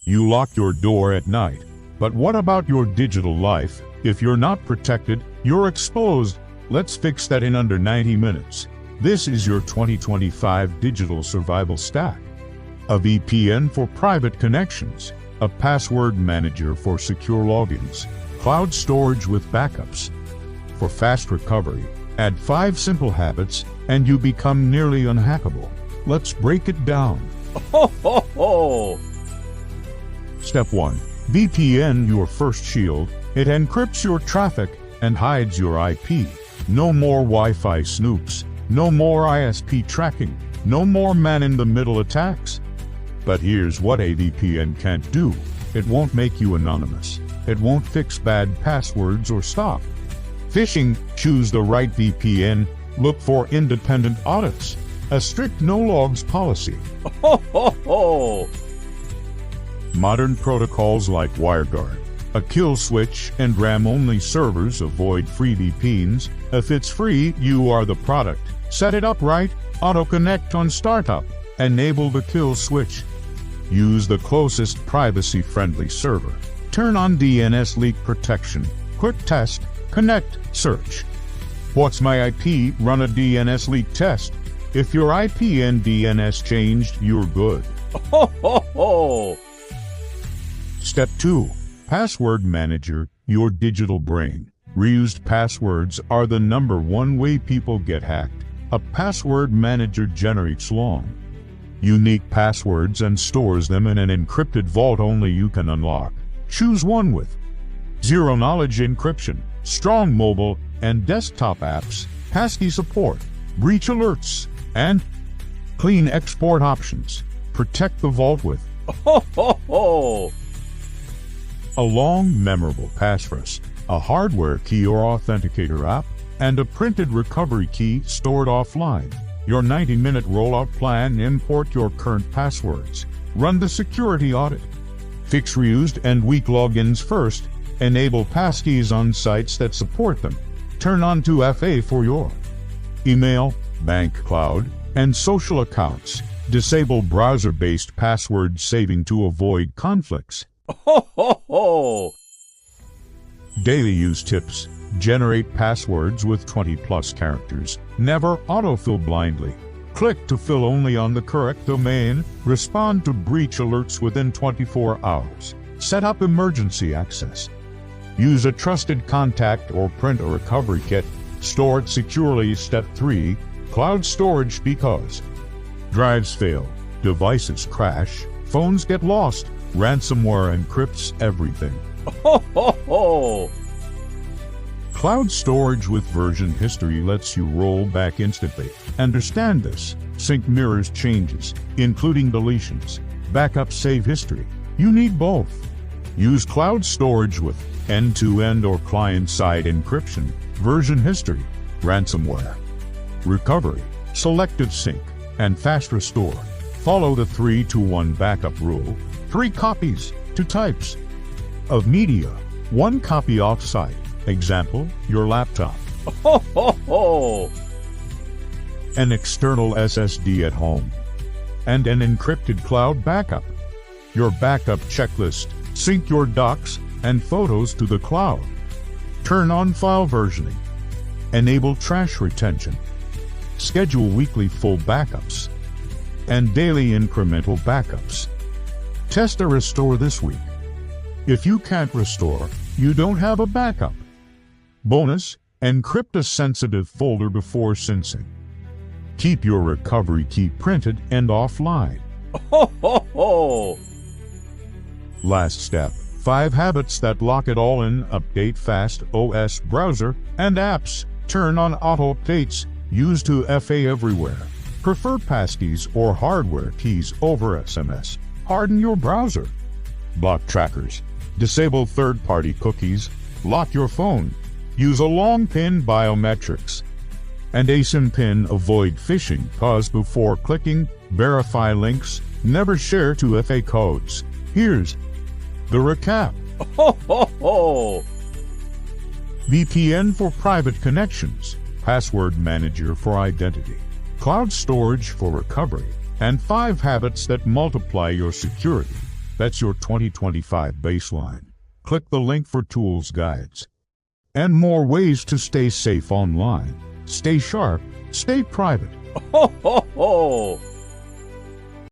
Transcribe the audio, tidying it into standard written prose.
You lock your door at night. But what about your digital life? If you're not protected, you're exposed. Let's fix that in under 90 minutes. This is your 2025 Digital Survival Stack. A VPN for private connections, a password manager for secure logins, cloud storage with backups. For fast recovery, add 5 simple habits and you become nearly unhackable. Let's break it down. Ho, ho, ho. Step 1. VPN your first shield. It encrypts your traffic and hides your IP. No more Wi-Fi snoops. No more ISP tracking. No more man-in-the-middle attacks. But here's what a VPN can't do. It won't make you anonymous. It won't fix bad passwords or stop phishing. Choose the right VPN. Look for independent audits. A strict no-logs policy. Ho, ho, ho. Modern protocols like WireGuard, a kill switch, and RAM-only servers avoid free VPNs. If it's free, you are the product. Set it up right. Auto-connect on startup. Enable the kill switch. Use the closest privacy-friendly server. Turn on DNS leak protection. Quick test. Connect. Search. What's my IP? Run a DNS leak test. If your IP and DNS changed, you're good. Ho, ho, ho. Step 2. Password Manager, your digital brain. Reused passwords are the #1 way people get hacked. A password manager generates long, unique passwords and stores them in an encrypted vault only you can unlock. Choose one with zero-knowledge encryption, strong mobile and desktop apps, passkey support, breach alerts, and clean export options. Protect the vault with Ho, ho, ho. a long, memorable passphrase, a hardware key or authenticator app, and a printed recovery key stored offline. Your 90-minute rollout plan. Import your current passwords. Run the security audit. Fix reused and weak logins first. Enable passkeys on sites that support them. Turn on 2FA for your email, bank, cloud, and social accounts. Disable browser-based password saving to avoid conflicts. Ho, ho, ho. Daily use tips. Generate passwords with 20+ characters. Never autofill blindly. Click to fill only on the correct domain. Respond to breach alerts within 24 hours. Set up emergency access. Use a trusted contact or print a recovery kit. Store it securely. Step 3. Cloud storage. Because drives fail, devices crash, phones get lost, ransomware encrypts everything. Ho, ho, ho. Cloud storage with version history lets you roll back instantly. Understand this. Sync mirrors changes, including deletions. Backup save history. You need both. Use cloud storage with end-to-end or client-side encryption, version history, ransomware, recovery, selective sync, and fast restore. Follow the 3-to-1 backup rule. 3 copies, 2 types of media, 1 copy offsite. Example, your laptop. Ho, ho, ho. An external SSD at home, and an encrypted cloud backup. Your backup checklist. Sync your docs and photos to the cloud. Turn on file versioning. Enable trash retention. Schedule weekly full backups and daily incremental backups. Test a restore this week. If you can't restore, you don't have a backup. Bonus, encrypt a sensitive folder before syncing. Keep your recovery key printed and offline. Ho, ho, ho. Last step, 5 habits that lock it all in. Update fast OS browser and apps. Turn on auto updates. Use 2FA everywhere. Prefer passkeys or hardware keys over SMS. Harden your browser. Block trackers. Disable third-party cookies. Lock your phone. Use a long PIN biometrics. And ASIN PIN. Avoid phishing. Pause before clicking. Verify links. Never share 2FA codes. Here's the recap. Ho, ho, ho. VPN for private connections. Password manager for identity. Cloud storage for recovery. And 5 habits that multiply your security. That's your 2025 baseline. Click the link for tools, guides, and more ways to stay safe online. Stay sharp, stay private. Ho, ho, ho!